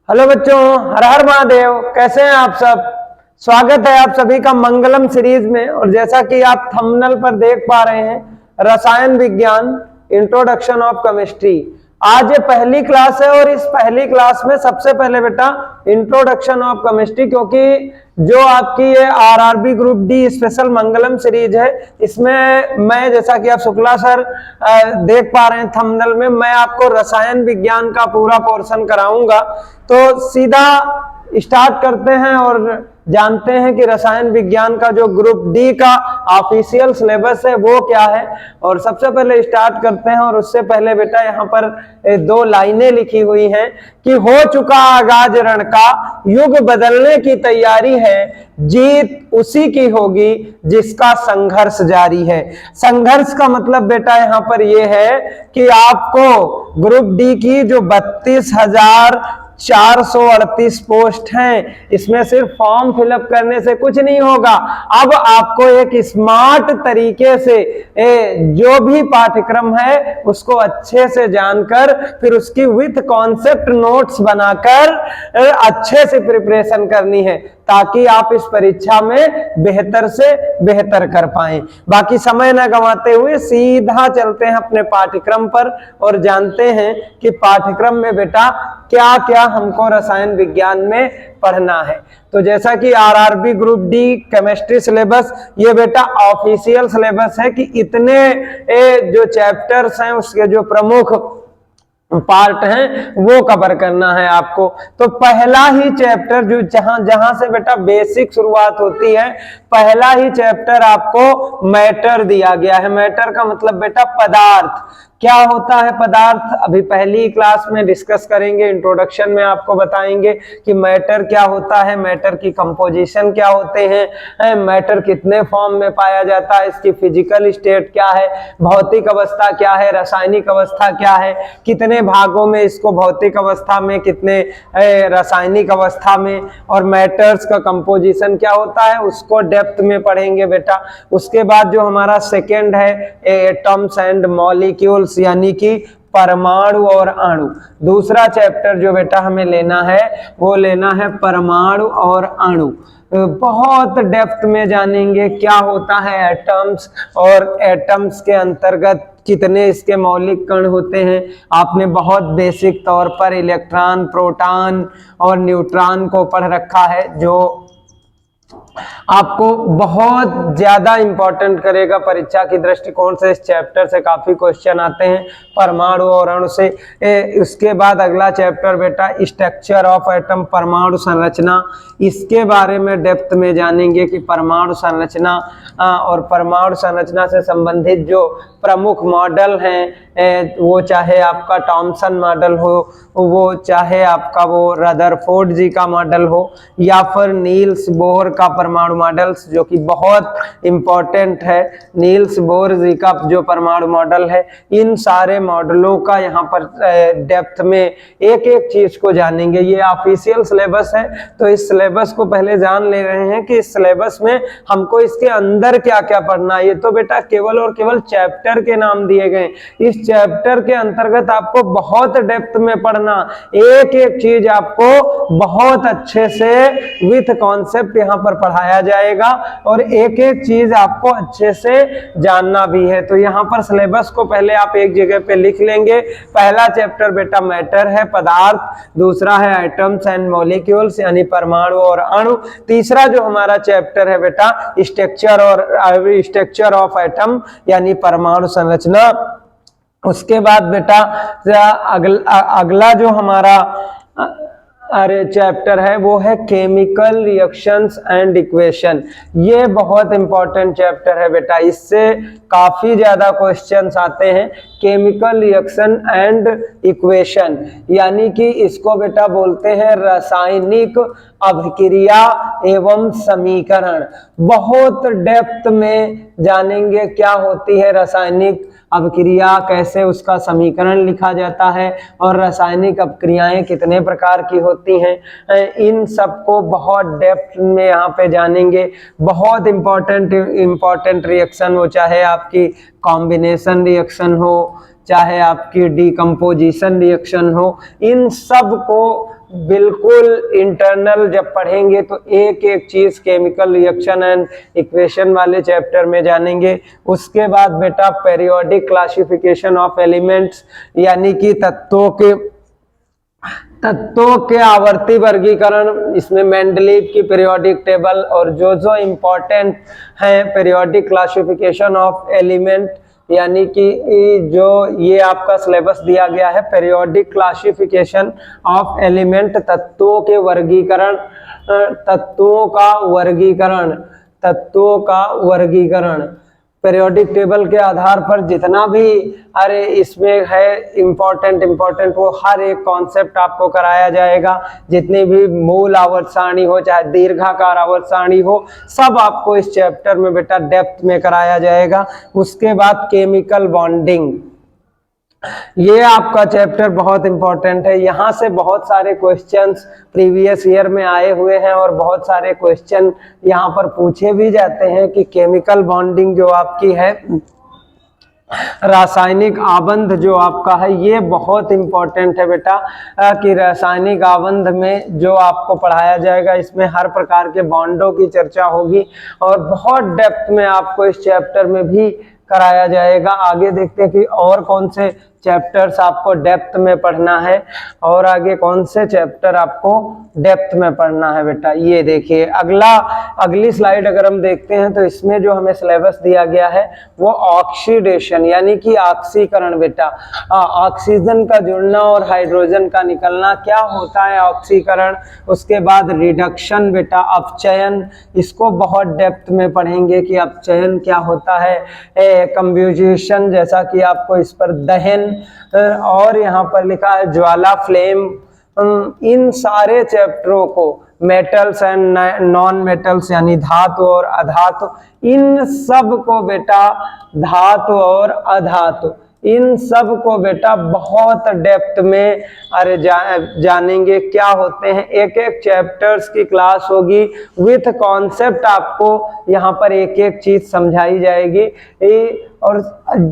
Hello बच्चों, हर हर महादेव। कैसे हैं आप सब? स्वागत है आप सभी का मंगलम सीरीज में। और जैसा कि आप थंबनेल पर देख पा रहे हैं, रसायन विज्ञान इंट्रोडक्शन ऑफ केमिस्ट्री। आज ये पहली क्लास है और इस पहली क्लास में सबसे पहले बेटा इंट्रोडक्शन ऑफ केमिस्ट्री, क्योंकि जो आपकी ये आरआरबी ग्रुप डी स्पेशल मंगलम सीरीज है, इसमें मैं, जैसा कि आप शुक्ला सर देख पा रहे हैं थंबनेल में, मैं आपको रसायन विज्ञान का पूरा पोर्शन कराऊंगा। तो सीधा स्टार्ट करते हैं और जानते हैं कि रसायन विज्ञान का जो ग्रुप डी का ऑफिशियल सिलेबस है वो क्या है। और सबसे पहले स्टार्ट करते हैं, और उससे पहले बेटा यहाँ पर दो लाइनें लिखी हुई हैं कि हो चुका आगाज रण का, युग बदलने की तैयारी है, जीत उसी की होगी जिसका संघर्ष जारी है। संघर्ष का मतलब बेटा यहाँ पर ये है कि आपको ग्रुप डी की जो 32,438 पोस्ट हैं, इसमें सिर्फ फॉर्म फिलअप करने से कुछ नहीं होगा। अब आपको एक स्मार्ट तरीके से जो भी पाठ्यक्रम है उसको अच्छे से जानकर फिर उसकी विथ कॉन्सेप्ट नोट्स बनाकर अच्छे से प्रिपरेशन करनी है, ताकि आप इस परीक्षा में बेहतर से बेहतर कर पाएं। बाकी समय न गंवाते हुए सीधा चलते हैं अपने पाठ्यक्रम पर और जानते हैं कि पाठ्यक्रम में बेटा क्या क्या हमको रसायन विज्ञान में पढ़ना है। तो जैसा कि RRB group D chemistry syllabus, ये बेटा ऑफिशियल सिलेबस है कि इतने जो चैप्टर्स हैं उसके जो प्रमुख पार्ट हैं वो कवर करना है आपको। तो पहला ही चैप्टर जो जहां से बेटा बेसिक शुरुआत होती है, पहला ही चैप्टर आपको मैटर दिया गया है। मैटर का मतलब बेटा पदार्थ। क्या होता है पदार्थ, अभी पहली क्लास में डिस्कस करेंगे। इंट्रोडक्शन में आपको बताएंगे कि मैटर क्या होता है, मैटर की कंपोजिशन क्या होते हैं, मैटर कितने फॉर्म में पाया जाता है, इसकी फिजिकल स्टेट क्या है, भौतिक अवस्था क्या है, रासायनिक अवस्था क्या है, कितने भागों में इसको भौतिक अवस्था में, कितने रासायनिक अवस्था में, और मैटर्स का कंपोजिशन क्या होता है उसको डेप्थ में पढ़ेंगे बेटा। उसके बाद जो हमारा सेकेंड है एटम्स एंड मॉलिक्यूल्स, यानी कि परमाणु और अणु। दूसरा चैप्टर जो बेटा हमें लेना है वो लेना है परमाणु और अणु। बहुत डेप्थ में जानेंगे क्या होता है एटम्स, और एटम्स के अंतर्गत कितने इसके मौलिक कण होते हैं। आपने बहुत बेसिक तौर पर इलेक्ट्रॉन, प्रोटॉन और न्यूट्रॉन को पढ़ रखा है, जो आपको बहुत ज्यादा इंपॉर्टेंट करेगा परीक्षा की दृष्टिकोण से। इस चैप्टर से काफी क्वेश्चन आते हैं परमाणु और अणु से। उसके बाद अगला चैप्टर बेटा स्ट्रक्चर ऑफ एटम, परमाणु संरचना। इसके बारे में डेप्थ में जानेंगे कि परमाणु संरचना और परमाणु संरचना से संबंधित जो प्रमुख मॉडल हैं, वो चाहे आपका थॉमसन मॉडल हो, वो चाहे आपका वो रदरफोर्ड जी का मॉडल हो, या फिर नील्स बोर का परमाणु मॉडल्स, जो कि बहुत इंपॉर्टेंट है। नील्स बोर जी का जो परमाणु मॉडल है, इन सारे मॉडलों का यहाँ पर डेप्थ में एक एक चीज को जानेंगे। ये ऑफिशियल सिलेबस है, तो इस सिलेबस को पहले जान ले रहे हैं कि इस सिलेबस में हमको इसके अंदर क्या क्या पढ़ना है। ये तो बेटा केवल और केवल चैप्टर के नाम दिए गए। इस चैप्टर के अंतर्गत आपको बहुत डेप्थ में पढ़ना, एक एक चीज आपको बहुत अच्छे से विथ कॉन्सेप्ट यहाँ पर पढ़ाया जाएगा, और एक एक चीज आपको अच्छे से जानना भी है। तो यहाँ पर सिलेबस को पहले आप एक जगह पे लिख लेंगे। पहला चैप्टर बेटा मैटर है, पदार्थ। दूसरा है एटम्स एंड मॉलिक्यूल्स, यानी परमाणु और अणु। तीसरा जो हमारा चैप्टर है बेटा स्ट्रक्चर ऑफ एटम, यानी परमाणु संरचना। उसके बाद बेटा अगला जो हमारा चैप्टर है वो है केमिकल रिएक्शंस एंड इक्वेशन। ये बहुत इंपॉर्टेंट चैप्टर है बेटा, इससे काफी ज्यादा क्वेश्चंस आते हैं। केमिकल रिएक्शन एंड इक्वेशन, यानी कि इसको बेटा बोलते हैं रासायनिक अभिक्रिया एवं समीकरण। बहुत डेप्थ में जानेंगे क्या होती है रासायनिक अभिक्रिया, कैसे उसका समीकरण लिखा जाता है, और रासायनिक अभिक्रियाएं कितने प्रकार की होती हैं। इन सबको बहुत डेप्थ में यहाँ पे जानेंगे। बहुत इंपॉर्टेंट रिएक्शन हो, चाहे आपकी कॉम्बिनेशन रिएक्शन हो, चाहे आपकी डिकम्पोजिशन रिएक्शन हो, इन सब को बिल्कुल इंटरनल जब पढ़ेंगे तो एक एक चीज केमिकल रिएक्शन एंड इक्वेशन वाले चैप्टर में जानेंगे। उसके बाद बेटा पेरियोडिक क्लासिफिकेशन ऑफ एलिमेंट्स, यानी कि तत्वों के आवर्ती वर्गीकरण, इसमें मेंडलीव की पीरियोडिक टेबल और जो इम्पोर्टेंट है पीरियोडिक क्लासिफिकेशन ऑफ एलिमेंट, यानी कि जो ये आपका सिलेबस दिया गया है पीरियोडिक क्लासिफिकेशन ऑफ एलिमेंट, तत्वों के वर्गीकरण, तत्वों का वर्गीकरण पीरियोडिक टेबल के आधार पर जितना भी अरे इसमें है इम्पोर्टेंट वो हर एक कॉन्सेप्ट आपको कराया जाएगा। जितनी भी मूल आवर्त सारणी हो चाहे दीर्घाकार आवर्त सारणी हो, सब आपको इस चैप्टर में बेटा डेप्थ में कराया जाएगा। उसके बाद केमिकल बॉन्डिंग, ये आपका चैप्टर बहुत इंपॉर्टेंट है। यहाँ से बहुत सारे क्वेश्चंस प्रीवियस ईयर में आए हुए हैं और बहुत सारे क्वेश्चन यहाँ पर पूछे भी जाते हैं कि केमिकल बॉन्डिंग जो आपकी है, रासायनिक आबंध जो आपका है, ये बहुत इंपॉर्टेंट है बेटा कि रासायनिक आबंध में जो आपको पढ़ाया जाएगा इसमें हर प्रकार के बॉन्डों की चर्चा होगी और बहुत डेप्थ में आपको इस चैप्टर में भी कराया जाएगा। आगे देखते हैं कि और कौन से चैप्टर्स आपको डेप्थ में पढ़ना है और आगे कौन से चैप्टर आपको डेप्थ में पढ़ना है बेटा। ये देखिए अगली स्लाइड अगर हम देखते हैं तो इसमें जो हमें सिलेबस दिया गया है वो ऑक्सीडेशन यानी कि ऑक्सीकरण बेटा, ऑक्सीजन का जुड़ना और हाइड्रोजन का निकलना, क्या होता है ऑक्सीकरण। उसके बाद रिडक्शन बेटा, अपचयन, इसको बहुत डेप्थ में पढ़ेंगे कि अपचयन क्या होता है। कंब्यूजेशन, जैसा कि आपको इस पर दहन, और यहाँ पर लिखा है ज्वाला फ्लेम। इन सारे चैप्टरों को मेटल्स एंड नॉन मेटल्स यानी धातु और अधातु, इन सब को बेटा धातु और अधातु, इन सब को बेटा बहुत डेप्थ में अरे जानेंगे क्या होते हैं। एक एक चैप्टर्स की क्लास होगी विथ कॉन्सेप्ट, आपको यहाँ पर एक एक चीज समझाई जाएगी। और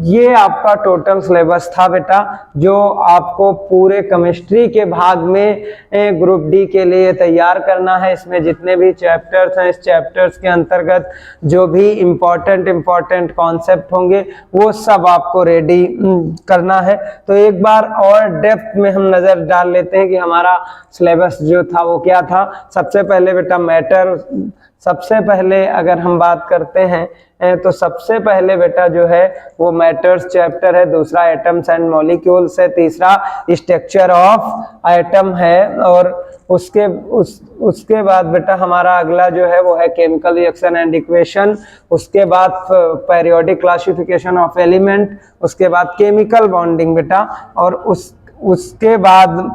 ये आपका टोटल सिलेबस था बेटा जो आपको पूरे केमिस्ट्री के भाग में ग्रुप डी के लिए तैयार करना है। इसमें जितने भी चैप्टर्स हैं, इस चैप्टर्स के अंतर्गत जो भी इम्पोर्टेंट कॉन्सेप्ट होंगे वो सब आपको रेडी करना है। तो एक बार और डेप्थ में हम नजर डाल लेते हैं कि हमारा सिलेबस जो था वो क्या था। सबसे पहले बेटा मैटर, सबसे पहले अगर हम बात करते हैं तो सबसे पहले बेटा जो है वो मैटर्स चैप्टर है, दूसरा एटम्स एंड मॉलिक्यूल्स है, तीसरा स्ट्रक्चर ऑफ एटम है और उसके बाद बेटा हमारा अगला जो है वो है केमिकल रिएक्शन एंड इक्वेशन, उसके बाद पेरियोडिक क्लासिफिकेशन ऑफ एलिमेंट, उसके बाद केमिकल बॉन्डिंग बेटा, और उसके बाद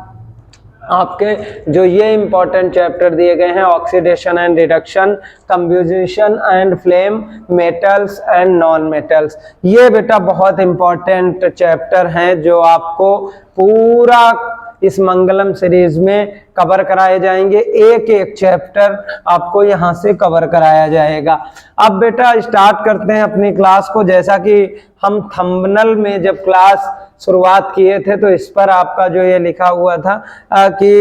आपके जो ये इंपॉर्टेंट चैप्टर दिए गए हैं oxidation and reduction, combustion and flame, metals and non metals, ये बेटा बहुत इंपॉर्टेंट चैप्टर हैं जो आपको पूरा इस मंगलम सीरीज में कवर कराए जाएंगे। एक एक चैप्टर आपको यहाँ से कवर कराया जाएगा। अब बेटा स्टार्ट करते हैं अपनी क्लास को। जैसा कि हम थंबनेल में जब क्लास शुरुआत किए थे तो इस पर आपका जो ये लिखा हुआ था कि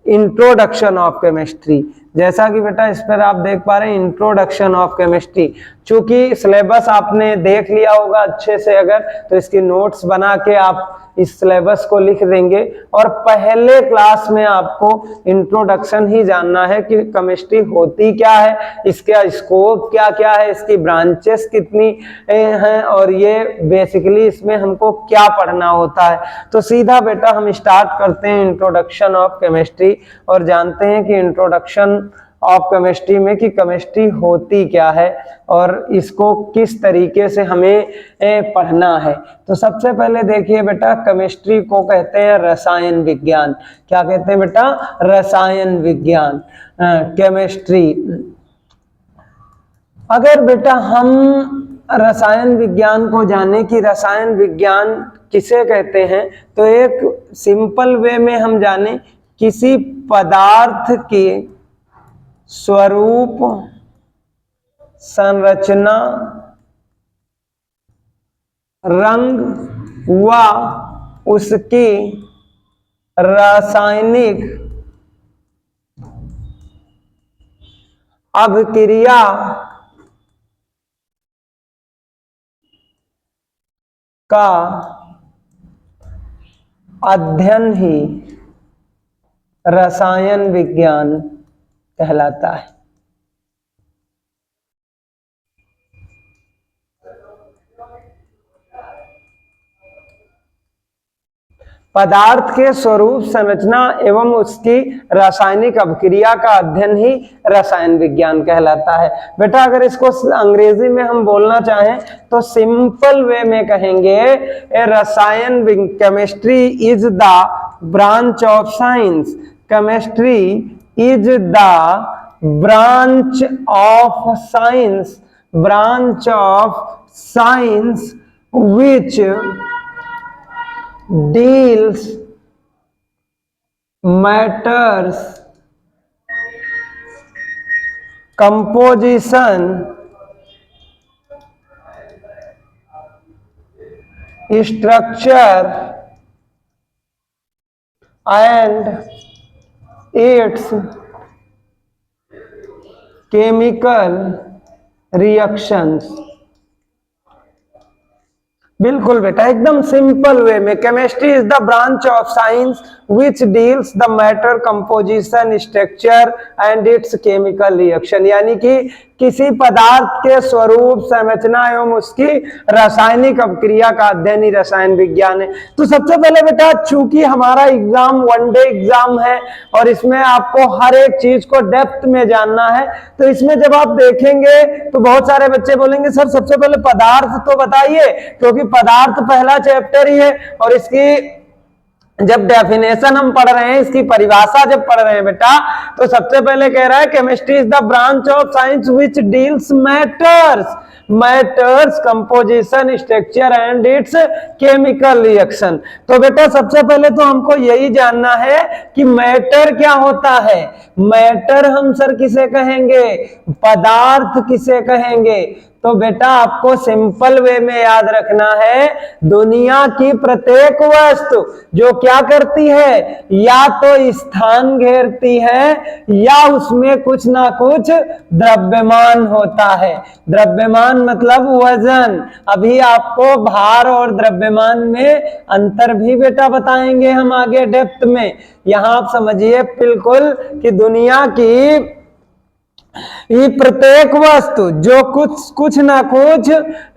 इंट्रोडक्शन ऑफ केमिस्ट्री, जैसा कि बेटा इस पर आप देख पा रहे हैं इंट्रोडक्शन ऑफ केमिस्ट्री। चूंकि सिलेबस आपने देख लिया होगा अच्छे से, अगर तो इसकी नोट्स बना के आप इस सिलेबस को लिख देंगे और पहले क्लास में आपको इंट्रोडक्शन ही जानना है कि केमिस्ट्री होती क्या है, इसका स्कोप क्या क्या है, इसकी ब्रांचेस कितनी हैं और ये बेसिकली इसमें हमको क्या पढ़ना होता है। तो सीधा बेटा हम स्टार्ट करते हैं इंट्रोडक्शन ऑफ केमिस्ट्री और जानते हैं कि इंट्रोडक्शन ऑफ केमिस्ट्री में कि केमिस्ट्री होती क्या है और इसको किस तरीके से हमें पढ़ना है। तो सबसे पहले देखिए बेटा केमिस्ट्री को कहते हैं रसायन विज्ञान। क्या कहते हैं बेटा? रसायन विज्ञान, केमिस्ट्री। अगर बेटा हम रसायन विज्ञान को जाने कि रसायन विज्ञान किसे कहते हैं तो एक सिंपल वे में हम जाने किसी पदार्थ के स्वरूप, संरचना, रंग व उसकी रासायनिक अभिक्रिया का अध्ययन ही रसायन विज्ञान कहलाता है। पदार्थ के स्वरूप, संरचना एवं उसकी रासायनिक अभिक्रिया का अध्ययन ही रसायन विज्ञान कहलाता है। बेटा अगर इसको अंग्रेजी में हम बोलना चाहें तो सिंपल वे में कहेंगे रसायन, chemistry is the branch of science, chemistry is the branch of science, branch of science which deals matters composition, structure and its chemical reactions। बिल्कुल बेटा, एकदम सिंपल वे में chemistry is the branch of science which deals the matter composition, structure and it's chemical reaction, यानी कि किसी पदार्थ के स्वरूप, संरचना एवं उसकी रासायनिक अभिक्रिया का अध्ययन ही रसायन विज्ञान है। तो सबसे पहले बेटा, चूंकि हमारा एग्जाम वन डे एग्जाम है और इसमें आपको हर एक चीज को डेप्थ में जानना है, तो इसमें जब आप देखेंगे तो बहुत सारे बच्चे बोलेंगे सर सबसे पहले पदार्थ तो बताइए, क्योंकि पदार्थ पहला चैप्टर ही है और इसकी जब डेफिनेशन हम पढ़ रहे हैं, इसकी परिभाषा जब पढ़ रहे हैं बेटा, तो सबसे पहले कह रहा है chemistry is the branch of science which deals matters, matters composition, structure and it's chemical reaction. तो बेटा सबसे पहले तो हमको यही जानना है कि मैटर क्या होता है। मैटर हम सर किसे कहेंगे, पदार्थ किसे कहेंगे। तो बेटा आपको सिंपल वे में याद रखना है, दुनिया की प्रत्येक वस्तु जो क्या करती है, या तो स्थान घेरती है या उसमें कुछ ना कुछ द्रव्यमान होता है। द्रव्यमान मतलब वजन। अभी आपको भार और द्रव्यमान में अंतर भी बेटा बताएंगे हम आगे डेप्थ में। यहां आप समझिए बिल्कुल कि दुनिया की ये प्रत्येक वस्तु जो कुछ ना कुछ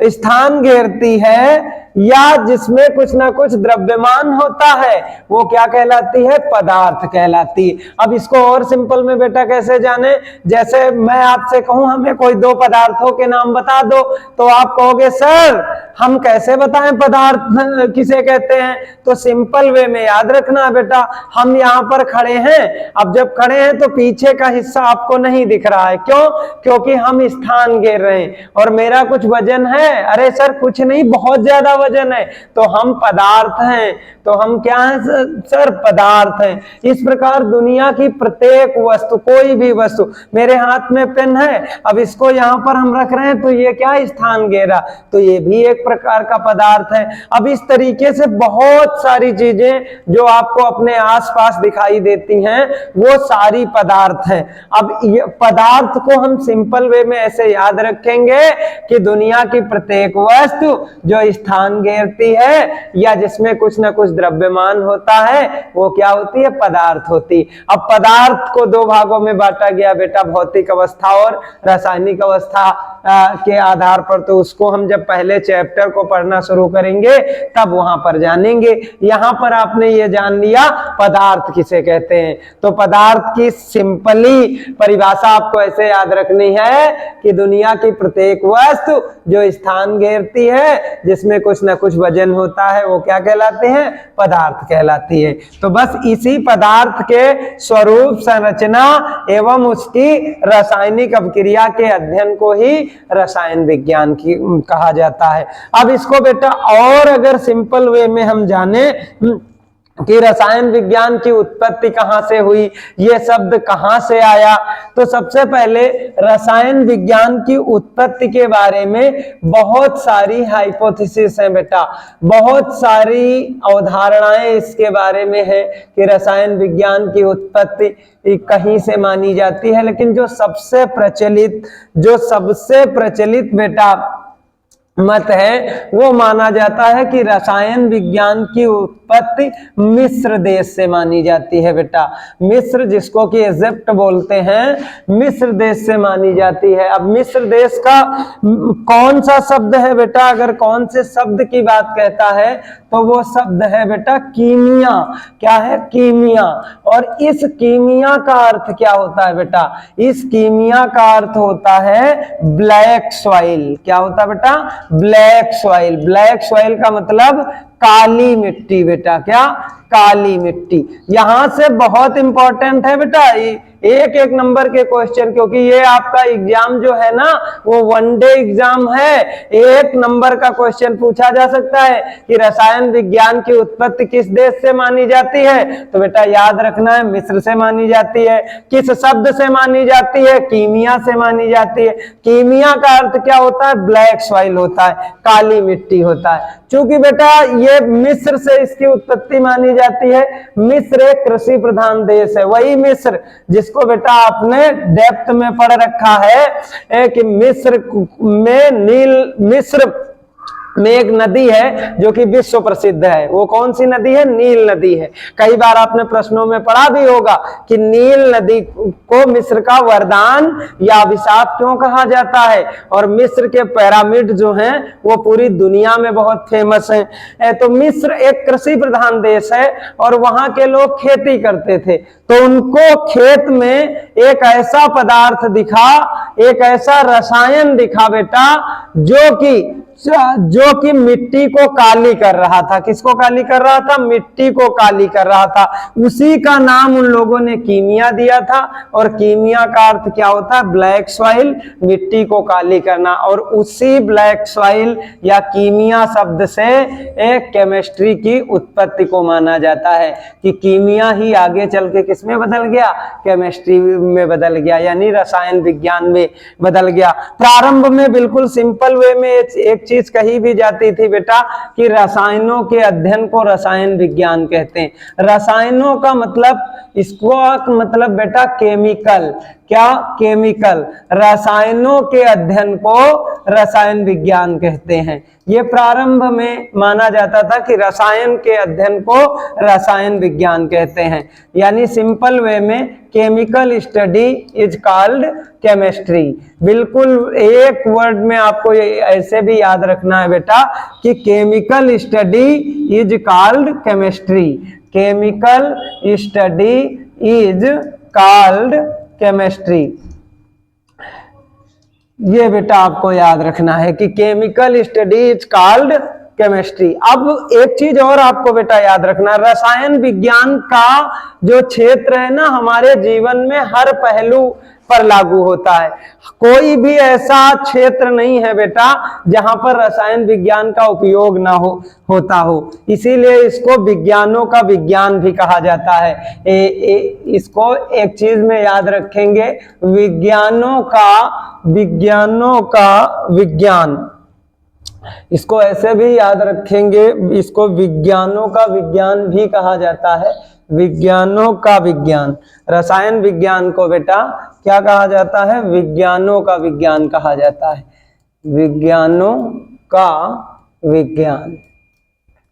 स्थान घेरती है या जिसमें कुछ ना कुछ द्रव्यमान होता है, वो क्या कहलाती है, पदार्थ कहलाती है। अब इसको और सिंपल में बेटा कैसे जाने, जैसे मैं आपसे कहूं हमें कोई दो पदार्थों के नाम बता दो, तो आप कहोगे सर हम कैसे बताएं पदार्थ किसे कहते हैं। तो सिंपल वे में याद रखना बेटा, हम यहाँ पर खड़े हैं, अब जब खड़े हैं तो पीछे का हिस्सा आपको नहीं दिख रहा है, क्यों, क्योंकि हम स्थान घेर रहे हैं और मेरा कुछ वजन है। अरे सर कुछ नहीं, बहुत ज्यादा वजन है, तो हम पदार्थ हैं। तो हम क्या हैं सर, पदार्थ हैं। इस प्रकार दुनिया की प्रत्येक वस्तु, कोई भी वस्तु, मेरे हाथ में पेन है, अब इसको यहाँ पर हम रख रहे हैं तो ये क्या स्थान घेरा, तो ये भी एक प्रकार का पदार्थ है। अब इस तरीके से बहुत सारी चीजें जो आपको अपने आसपास दिखाई देती हैं वो सारी पदार्थ हैं। अब ये पदार्थ को हम सिंपल वे में ऐसे याद रखेंगे कि दुनिया की प्रत्येक वस्तु जो स्थान घेरती है या जिसमें कुछ ना कुछ द्रव्यमान होता है वो क्या होती है, पदार्थ होती। अब पदार्थ को दो भागों में बांटा गया बेटा, भौतिक अवस्था और रासायनिक अवस्था के आधार पर। तो उसको हम जब पहले चैप्टर को पढ़ना शुरू करेंगे तब वहां पर जानेंगे। यहां पर आपने ये जान लिया पदार्थ किसे कहते हैं। तो पदार्थ की सिंपली परिभाषा आपको ऐसे याद रखनी है कि दुनिया की प्रत्येक वस्तु जो स्थान घेरती है, जिसमें कुछ ना कुछ वजन होता है, वो क्या कहलाते हैं, पदार्थ कहलाती है। तो बस इसी पदार्थ के स्वरूप, संरचना एवं उसकी रासायनिक अभिक्रिया के अध्ययन को ही रसायन विज्ञान की कहा जाता है। अब इसको बेटा और अगर सिंपल वे में हम जाने कि रसायन विज्ञान की उत्पत्ति कहां से हुई, ये शब्द कहां से आया। तो सबसे पहले रसायन विज्ञान की उत्पत्ति के बारे में बहुत सारी हाइपोथेसिस हैं बेटा, बहुत सारी अवधारणाएं इसके बारे में है कि रसायन विज्ञान की उत्पत्ति कहीं से मानी जाती है। लेकिन जो सबसे प्रचलित बेटा मत है वो माना जाता है कि रसायन विज्ञान की उत्पत्ति मिस्र देश से मानी जाती है बेटा। मिस्र, जिसको कि इजिप्ट बोलते हैं, मिस्र देश से मानी जाती है। अब मिस्र देश का कौन सा शब्द है बेटा, अगर कौन से शब्द की बात कहता है तो वो शब्द है बेटा कीमिया। क्या है? कीमिया। और इस कीमिया का अर्थ क्या होता है बेटा? इस कीमिया का अर्थ होता है ब्लैक सॉइल। क्या होता है बेटा? Black soil. ब्लैक सॉइल का मतलब काली मिट्टी बेटा। क्या? काली मिट्टी। यहां से बहुत इंपॉर्टेंट है बेटा एक नंबर के क्वेश्चन, क्योंकि ये आपका एग्जाम जो है ना वो वनडे एग्जाम है। एक नंबर का क्वेश्चन पूछा जा सकता है कि रसायन विज्ञान की उत्पत्ति किस देश से मानी जाती है, तो बेटा याद रखना है मिस्र से मानी जाती है। किस शब्द से मानी जाती है? कीमिया से मानी जाती है। कीमिया का अर्थ क्या होता है? ब्लैक सॉइल होता है, काली मिट्टी होता है। चूंकि बेटा ये मिस्र से इसकी उत्पत्ति मानी जाती है, मिस्र एक कृषि प्रधान देश है। वही मिस्र जिसको बेटा आपने डेप्थ में पढ़ रखा है कि मिस्र में एक नदी है जो कि विश्व प्रसिद्ध है। वो कौन सी नदी है? नील नदी है। कई बार आपने प्रश्नों में पढ़ा भी होगा कि नील नदी को मिस्र का वरदान या अभिशाप क्यों कहा जाता है। और मिस्र के पिरामिड जो हैं वो पूरी दुनिया में बहुत फेमस हैं। तो मिस्र एक कृषि प्रधान देश है और वहां के लोग खेती करते थे। तो उनको खेत में एक ऐसा पदार्थ दिखा, एक ऐसा रसायन दिखा बेटा जो कि मिट्टी को काली कर रहा था। किसको काली कर रहा था? मिट्टी को काली कर रहा था। उसी का नाम उन लोगों ने कीमिया दिया था। और कीमिया का अर्थ क्या होता है? ब्लैक सॉइल, मिट्टी को काली करना। और उसी ब्लैक सॉइल या कीमिया शब्द से एक केमिस्ट्री की उत्पत्ति को माना जाता है कि कीमिया ही आगे चल के किसमें बदल गया? केमिस्ट्री में बदल गया, यानी रसायन विज्ञान में बदल गया। प्रारंभ में बिल्कुल सिंपल वे में एक चीज कही भी जाती थी बेटा कि रसायनों के अध्ययन को रसायन विज्ञान कहते हैं। रसायनों का मतलब, इसको मतलब बेटा केमिकल। क्या? केमिकल। रसायनों के अध्ययन को रसायन विज्ञान कहते हैं। ये प्रारंभ में माना जाता था कि रसायन के अध्ययन को रसायन विज्ञान कहते हैं, यानी सिंपल वे में chemical study is called chemistry. बिल्कुल एक वर्ड में आपको ऐसे भी याद रखना है बेटा कि chemical study is called chemistry. Chemical study is called chemistry. ये बेटा आपको याद रखना है कि chemical study is called chemistry. अब एक चीज और आपको बेटा याद रखना, रसायन विज्ञान का जो क्षेत्र है ना हमारे जीवन में हर पहलू पर लागू होता है। कोई भी ऐसा क्षेत्र नहीं है बेटा जहां पर रसायन विज्ञान का उपयोग ना होता हो। इसीलिए इसको विज्ञानों का विज्ञान भी कहा जाता है। इसको एक चीज में याद रखेंगे, विज्ञानों का विज्ञान। इसको ऐसे भी याद रखेंगे, इसको विज्ञानों का विज्ञान भी कहा जाता है। विज्ञानों का विज्ञान। रसायन विज्ञान को बेटा क्या कहा जाता है? विज्ञानों का विज्ञान कहा जाता है। विज्ञानों का विज्ञान।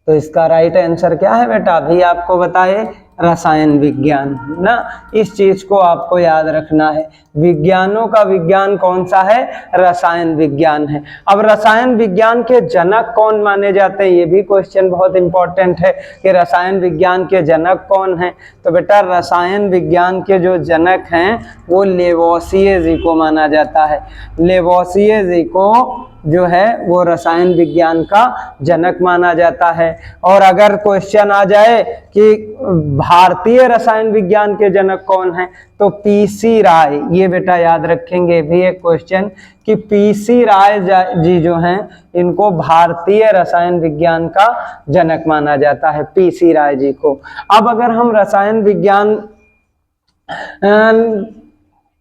तो इसका राइट आंसर क्या है बेटा? अभी आपको बताए रसायन विज्ञान ना। इस चीज को आपको याद रखना है। विज्ञानों का विज्ञान कौन सा है? रसायन विज्ञान है। अब रसायन विज्ञान के जनक कौन माने जाते हैं? ये भी क्वेश्चन बहुत इंपॉर्टेंट है कि रसायन विज्ञान के जनक कौन हैं। तो बेटा रसायन विज्ञान के जो जनक हैं वो लेवोसिए जी को माना जाता है। लेवोसिए जी को जो है वो रसायन विज्ञान का जनक माना जाता है। और अगर क्वेश्चन आ जाए कि भारतीय रसायन विज्ञान के जनक कौन है, तो पीसी राय, ये बेटा याद रखेंगे भी एक क्वेश्चन कि पीसी राय जी जो हैं इनको भारतीय रसायन विज्ञान का जनक माना जाता है, पीसी राय जी को। अब अगर हम रसायन विज्ञान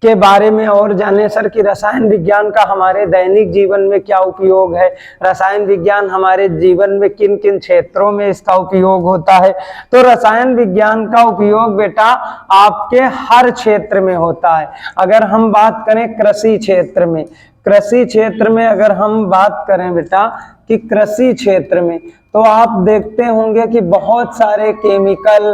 के बारे में और जाने सर कि रसायन विज्ञान का हमारे दैनिक जीवन में क्या उपयोग है, रसायन विज्ञान हमारे जीवन में किन किन क्षेत्रों में इसका उपयोग होता है, तो रसायन विज्ञान का उपयोग बेटा आपके हर क्षेत्र में होता है। अगर हम बात करें कृषि क्षेत्र में, कृषि क्षेत्र में अगर हम बात करें बेटा कि कृषि क्षेत्र में, तो आप देखते होंगे कि बहुत सारे केमिकल,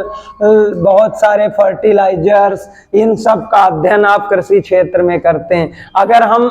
बहुत सारे फर्टिलाइजर्स, इन सब का अध्ययन आप कृषि क्षेत्र में करते हैं। अगर हम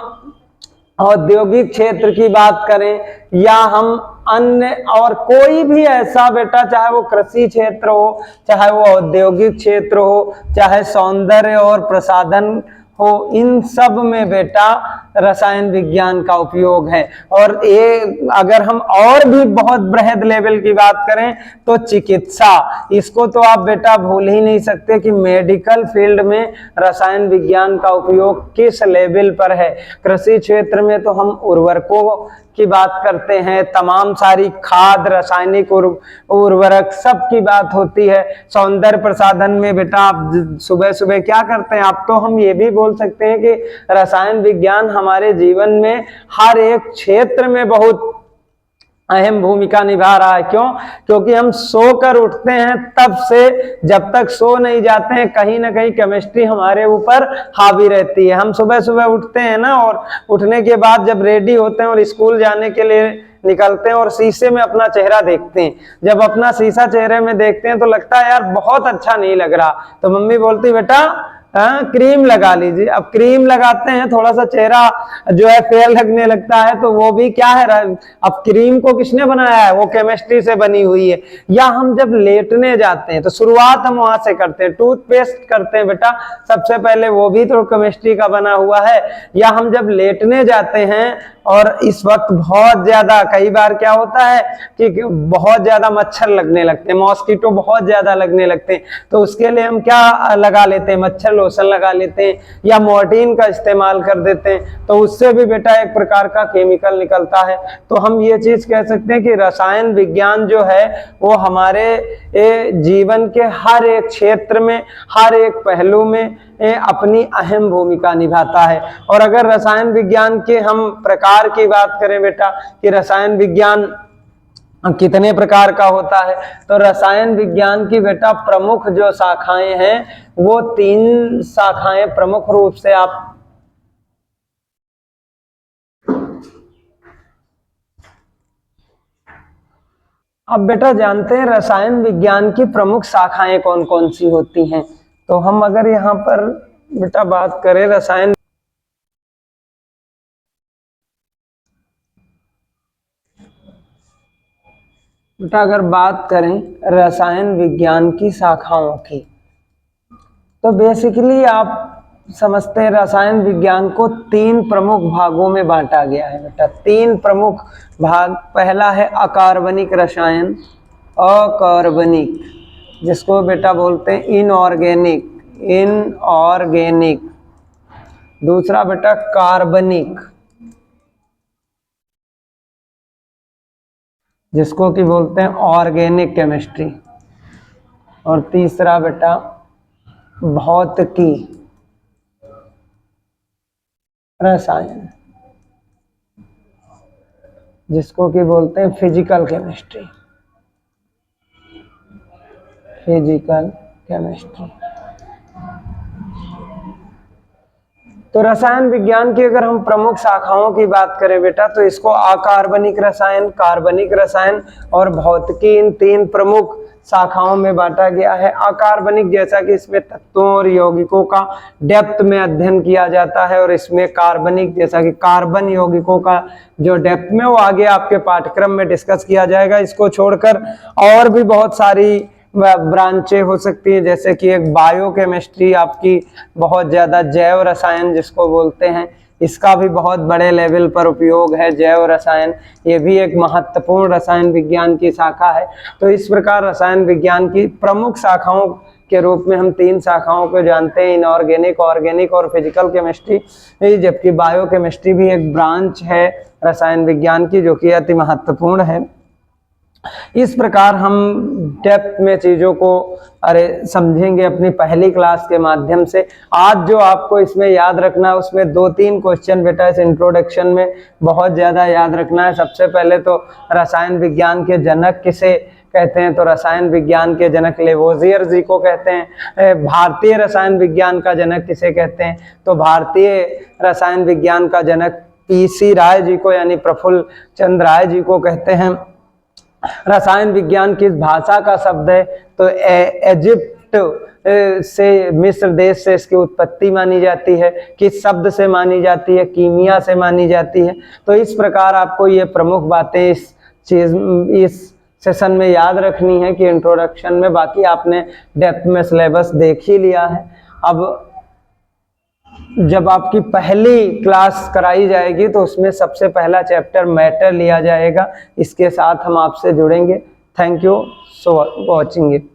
औद्योगिक क्षेत्र की बात करें या हम अन्य और कोई भी ऐसा बेटा, चाहे वो कृषि क्षेत्र हो, चाहे वो औद्योगिक क्षेत्र हो, चाहे सौंदर्य और प्रसाधन हो, इन सब में बेटा रसायन विज्ञान का उपयोग है। और ये अगर हम और भी बहुत बृहद लेवल की बात करें तो चिकित्सा, इसको तो आप बेटा भूल ही नहीं सकते कि मेडिकल फील्ड में रसायन विज्ञान का उपयोग किस लेवल पर है। कृषि क्षेत्र में तो हम उर्वरकों की बात करते हैं, तमाम सारी खाद, रासायनिक उर्वरक सब की बात होती है। सौंदर्य प्रसाधन में बेटा आप सुबह सुबह क्या करते हैं, आप तो हम ये भी बोल सकते हैं कि रसायन विज्ञान हमारे जीवन में हर एक क्षेत्र में बहुत अहम भूमिका निभा रहा है। क्यों? क्योंकि हम सोकर उठते हैं तब से जब तक सो नहीं जाते हैं, कहीं ना कहीं केमिस्ट्री हमारे ऊपर हावी रहती है। हम सुबह सुबह उठते हैं ना, और उठने के बाद जब रेडी होते हैं और स्कूल जाने के लिए निकलते हैं और शीशे में अपना चेहरा देखते हैं, जब अपना शीशा चेहरे में देखते हैं तो लगता है यार बहुत अच्छा नहीं लग रहा, तो मम्मी बोलती बेटा क्रीम लगा लीजिए। अब क्रीम लगाते हैं, थोड़ा सा चेहरा जो है फेल लगने लगता है, तो वो भी क्या है, अब क्रीम को किसने बनाया है, वो केमिस्ट्री से बनी हुई है। या हम जब लेटने जाते हैं तो शुरुआत हम वहां से करते हैं, टूथपेस्ट करते हैं बेटा, सबसे पहले वो भी तो केमिस्ट्री का बना हुआ है। या हम जब लेटने जाते हैं और इस वक्त बहुत ज्यादा, कई बार क्या होता है कि बहुत ज्यादा मच्छर लगने लगते हैं, मॉस्किटो बहुत ज्यादा लगने लगते हैं, तो उसके लिए हम क्या लगा लेते हैं, मच्छर लोशन लगा लेते हैं या मोर्टीन का इस्तेमाल कर देते हैं, तो उससे भी बेटा एक प्रकार का केमिकल निकलता है। तो हम ये चीज कह सकते हैं कि रसायन विज्ञान जो है वो हमारे जीवन के हर एक क्षेत्र में, हर एक पहलू में अपनी अहम भूमिका निभाता है। और अगर रसायन विज्ञान के हम प्रकार की बात करें बेटा कि रसायन विज्ञान कितने प्रकार का होता है, तो रसायन विज्ञान की बेटा प्रमुख जो शाखाएं हैं वो 3 शाखाएं प्रमुख रूप से आप अब बेटा जानते हैं रसायन विज्ञान की प्रमुख शाखाएं कौन कौन सी होती हैं। तो हम अगर यहाँ पर बेटा बात करें रसायन, बेटा अगर बात करें रसायन विज्ञान की शाखाओं की, तो बेसिकली आप समझते हैं रसायन विज्ञान को 3 प्रमुख भागों में बांटा गया है बेटा। 3 प्रमुख भाग, पहला है अकार्बनिक रसायन, अकार्बनिक जिसको बेटा बोलते हैं इनऑर्गेनिक, इनऑर्गेनिक। दूसरा बेटा कार्बनिक जिसको कि बोलते हैं ऑर्गेनिक केमिस्ट्री। और तीसरा बेटा भौतिकी रसायन जिसको कि बोलते हैं फिजिकल केमिस्ट्री, फिजिकल केमिस्ट्री। तो रसायन विज्ञान की अगर हम प्रमुख शाखाओं की बात करें बेटा, तो इसको अकार्बनिक रसायन, कार्बनिक रसायन और भौतिकी, इन 3 प्रमुख शाखाओं में बांटा गया है। अकार्बनिक जैसा कि इसमें तत्वों और यौगिकों का डेप्थ में अध्ययन किया जाता है, और इसमें कार्बनिक जैसा कि कार्बन यौगिकों का जो डेप्थ में, वो आगे आपके पाठ्यक्रम में डिस्कस किया जाएगा। इसको छोड़कर और भी बहुत सारी ब्रांचें हो सकती है, जैसे कि एक बायोकेमिस्ट्री आपकी बहुत ज्यादा, जैव रसायन जिसको बोलते हैं, इसका भी बहुत बड़े लेवल पर उपयोग है। जैव रसायन, ये भी एक महत्वपूर्ण रसायन विज्ञान की शाखा है। तो इस प्रकार रसायन विज्ञान की प्रमुख शाखाओं के रूप में हम 3 शाखाओं को जानते हैं, इनऑर्गेनिक, ऑर्गेनिक और फिजिकल केमिस्ट्री, जबकि बायोकेमिस्ट्री भी एक ब्रांच है रसायन विज्ञान की जो कि अति महत्वपूर्ण है। इस प्रकार हम डेप्थ में चीज़ों को समझेंगे अपनी पहली क्लास के माध्यम से। आज जो आपको इसमें याद रखना है उसमें 2-3 क्वेश्चन बेटा इस इंट्रोडक्शन में बहुत ज़्यादा याद रखना है। सबसे पहले तो रसायन विज्ञान के जनक किसे कहते हैं, तो रसायन विज्ञान के जनक लेवोजियर जी को कहते हैं। भारतीय रसायन विज्ञान का जनक किसे कहते हैं, तो भारतीय रसायन विज्ञान का जनक PC राय जी को यानी प्रफुल्ल चंद्र राय जी को कहते हैं। रसायन विज्ञान किस भाषा का शब्द है, तो इजिप्ट से, मिस्र देश से इसकी उत्पत्ति मानी जाती है। किस शब्द से मानी जाती है, कीमिया से मानी जाती है। तो इस प्रकार आपको ये प्रमुख बातें इस सेशन में याद रखनी है कि इंट्रोडक्शन में, बाकी आपने डेप्थ में सिलेबस देख ही लिया है। अब जब आपकी पहली क्लास कराई जाएगी तो उसमें सबसे पहला चैप्टर मैटर लिया जाएगा। इसके साथ हम आपसे जुड़ेंगे। Thank you so watching it.